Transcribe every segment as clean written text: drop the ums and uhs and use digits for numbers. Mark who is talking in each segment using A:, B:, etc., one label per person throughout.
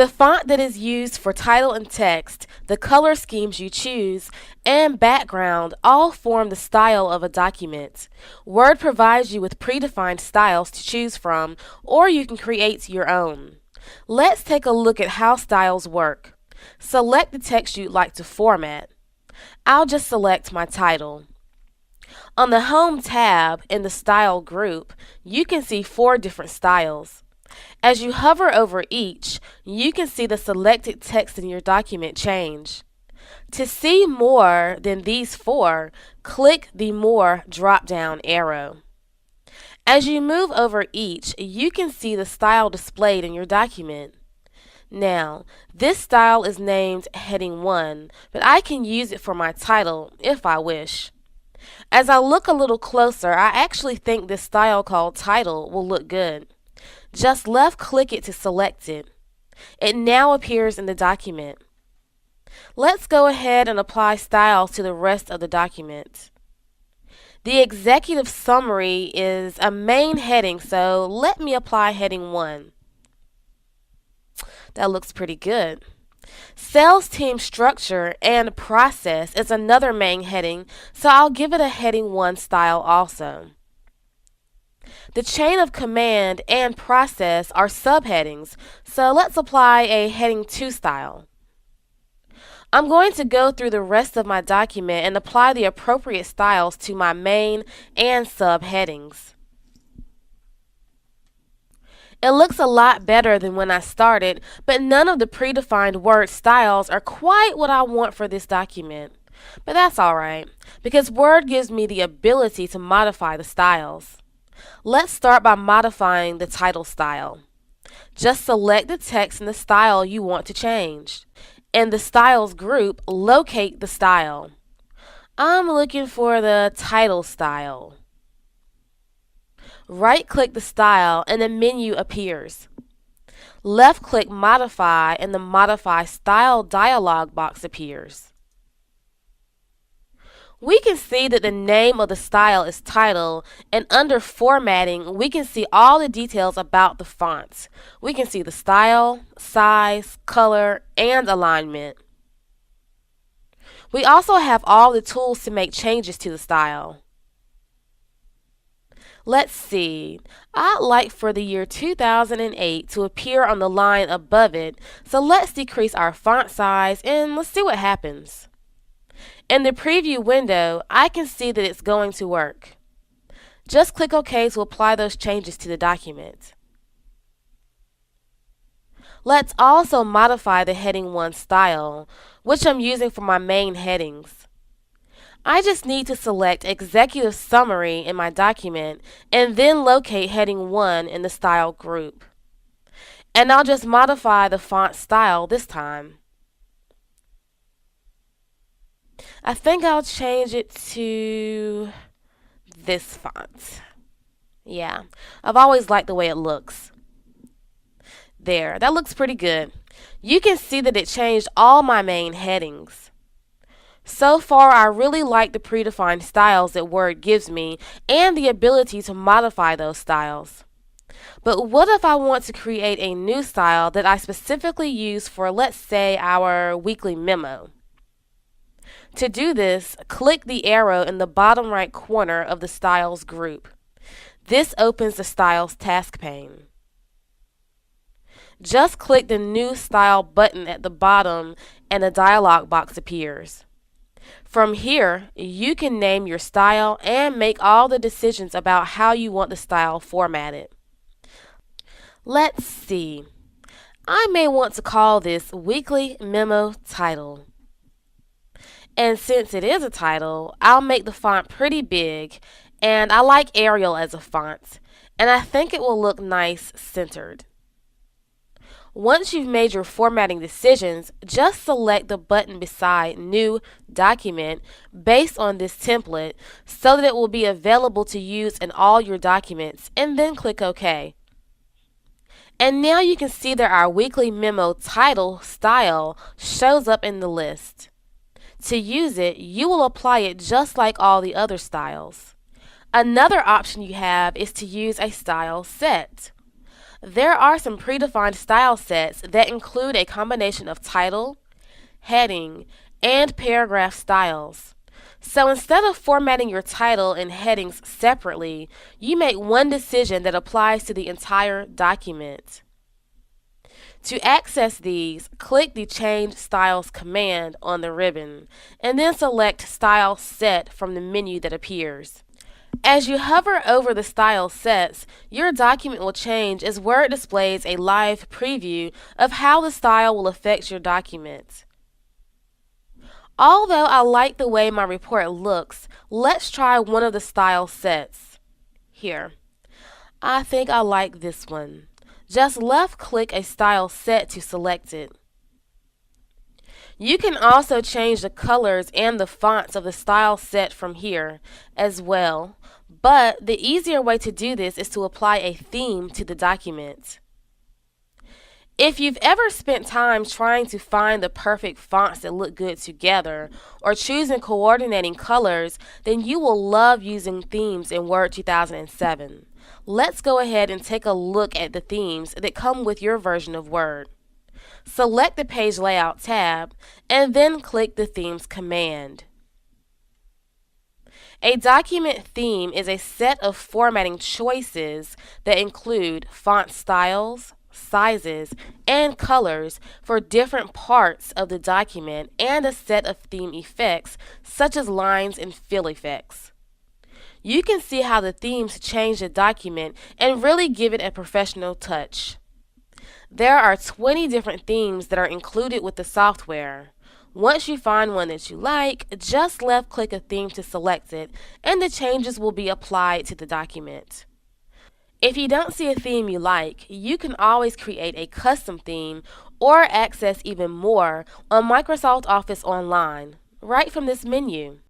A: The font that is used for title and text, the color schemes you choose, and background all form the style of a document. Word provides you with predefined styles to choose from, or you can create your own. Let's take a look at how styles work. Select the text you'd like to format. I'll just select my title. On the Home tab in the Style group, you can see 4 different styles. As you hover over each, you can see the selected text in your document change. To see more than these 4, click the More drop-down arrow. As you move over each, you can see the style displayed in your document. Now, this style is named Heading 1, but I can use it for my title if I wish. As I look a little closer, I actually think this style called Title will look good. Just left click it to select it. It now appears in the document. Let's go ahead and apply styles to the rest of the document. The executive summary is a main heading, so let me apply heading 1. That looks pretty good. Sales team structure and process is another main heading, so I'll give it a heading 1 style also. The chain of command and process are subheadings, so let's apply a heading 2 style. I'm going to go through the rest of my document and apply the appropriate styles to my main and subheadings. It looks a lot better than when I started, but none of the predefined word styles are quite what I want for this document. But that's alright, because Word gives me the ability to modify the styles. Let's start by modifying the title style. Just select the text and the style you want to change. In the Styles group, locate the style. I'm looking for the title style. Right-click the style and a menu appears. Left-click Modify and the Modify Style dialog box appears. We can see that the name of the style is Title, and under Formatting, we can see all the details about the fonts. We can see the style, size, color, and alignment. We also have all the tools to make changes to the style. Let's see. I'd like for the year 2008 to appear on the line above it, so let's decrease our font size and let's see what happens. In the preview window, I can see that it's going to work. Just click OK to apply those changes to the document. Let's also modify the heading 1 style, which I'm using for my main headings. I just need to select Executive Summary in my document and then locate heading 1 in the Style group. And I'll just modify the font style this time. I think I'll change it to this font. Yeah, I've always liked the way it looks. There, that looks pretty good. You can see that it changed all my main headings. So far, I really like the predefined styles that Word gives me and the ability to modify those styles. But what if I want to create a new style that I specifically use for, let's say, our weekly memo? To do this, click the arrow in the bottom right corner of the Styles group. This opens the Styles task pane. Just click the New Style button at the bottom and a dialog box appears. From here, you can name your style and make all the decisions about how you want the style formatted. Let's see. I may want to call this Weekly Memo Title. And since it is a title, I'll make the font pretty big, and I like Arial as a font, and I think it will look nice centered. Once you've made your formatting decisions, just select the button beside New Document based on this template so that it will be available to use in all your documents, and then click OK. And now you can see that our weekly memo title style shows up in the list. To use it, you will apply it just like all the other styles. Another option you have is to use a style set. There are some predefined style sets that include a combination of title, heading, and paragraph styles. So instead of formatting your title and headings separately, you make one decision that applies to the entire document. To access these, click the Change Styles command on the ribbon, and then select Style Set from the menu that appears. As you hover over the style sets, your document will change as Word displays a live preview of how the style will affect your document. Although I like the way my report looks, let's try one of the style sets. Here. I think I like this one. Just left-click a style set to select it. You can also change the colors and the fonts of the style set from here as well, but the easier way to do this is to apply a theme to the document. If you've ever spent time trying to find the perfect fonts that look good together, or choosing coordinating colors, then you will love using themes in Word 2007. Let's go ahead and take a look at the themes that come with your version of Word. Select the Page Layout tab, and then click the Themes command. A document theme is a set of formatting choices that include font styles, sizes, and colors for different parts of the document, and a set of theme effects such as lines and fill effects. You can see how the themes change the document and really give it a professional touch. There are 20 different themes that are included with the software. Once you find one that you like, just left-click a theme to select it, and the changes will be applied to the document. If you don't see a theme you like, you can always create a custom theme or access even more on Microsoft Office Online, right from this menu.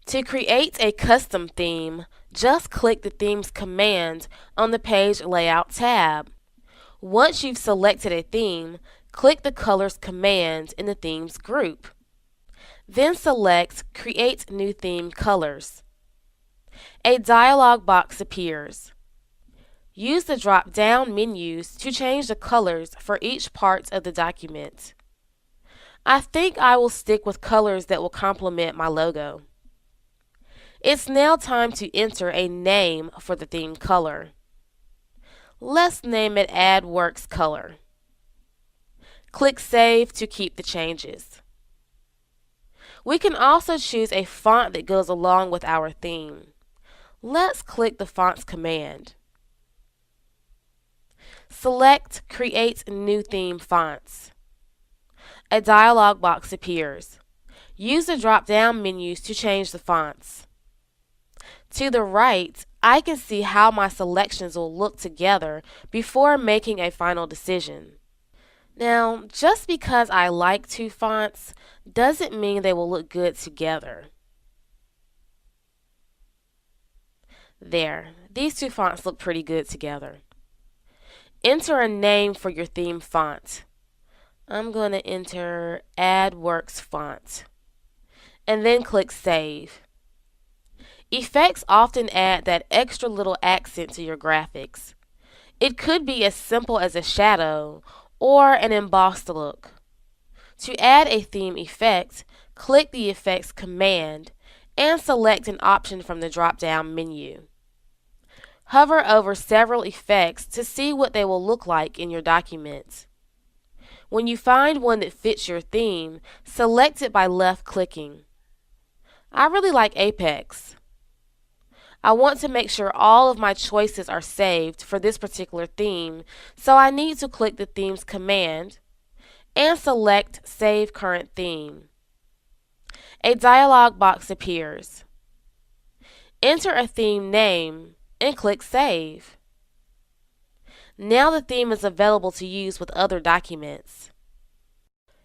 A: To create a custom theme, just click the Themes command on the Page Layout tab. Once you've selected a theme, click the Colors command in the Themes group. Then select Create New Theme Colors. A dialog box appears. Use the drop-down menus to change the colors for each part of the document. I think I will stick with colors that will complement my logo. It's now time to enter a name for the theme color. Let's name it Add Works Color. Click Save to keep the changes. We can also choose a font that goes along with our theme. Let's click the Fonts command. Select Create New Theme Fonts. A dialog box appears. Use the drop-down menus to change the fonts. To the right, I can see how my selections will look together before making a final decision. Now, just because I like two fonts doesn't mean they will look good together. There, these two fonts look pretty good together. Enter a name for your theme font. I'm going to enter Add Works Font, and then click Save. Effects often add that extra little accent to your graphics. It could be as simple as a shadow or an embossed look. To add a theme effect, click the Effects command and select an option from the drop-down menu. Hover over several effects to see what they will look like in your document. When you find one that fits your theme, select it by left-clicking. I really like Apex. I want to make sure all of my choices are saved for this particular theme, so I need to click the Themes command and select Save Current Theme. A dialog box appears. Enter a theme name and click Save. Now the theme is available to use with other documents.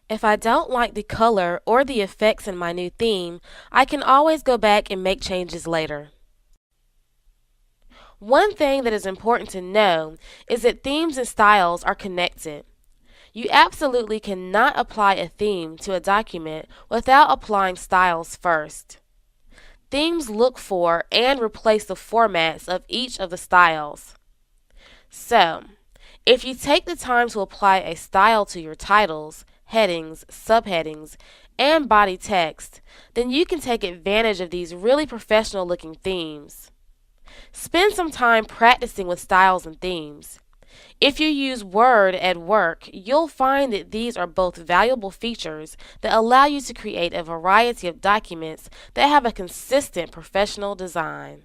A: If I don't like the color or the effects in my new theme, I can always go back and make changes later. One thing that is important to know is that themes and styles are connected. You absolutely cannot apply a theme to a document without applying styles first. Themes look for and replace the formats of each of the styles. So, if you take the time to apply a style to your titles, headings, subheadings, and body text, then you can take advantage of these really professional looking themes. Spend some time practicing with styles and themes. If you use Word at work, you'll find that these are both valuable features that allow you to create a variety of documents that have a consistent professional design.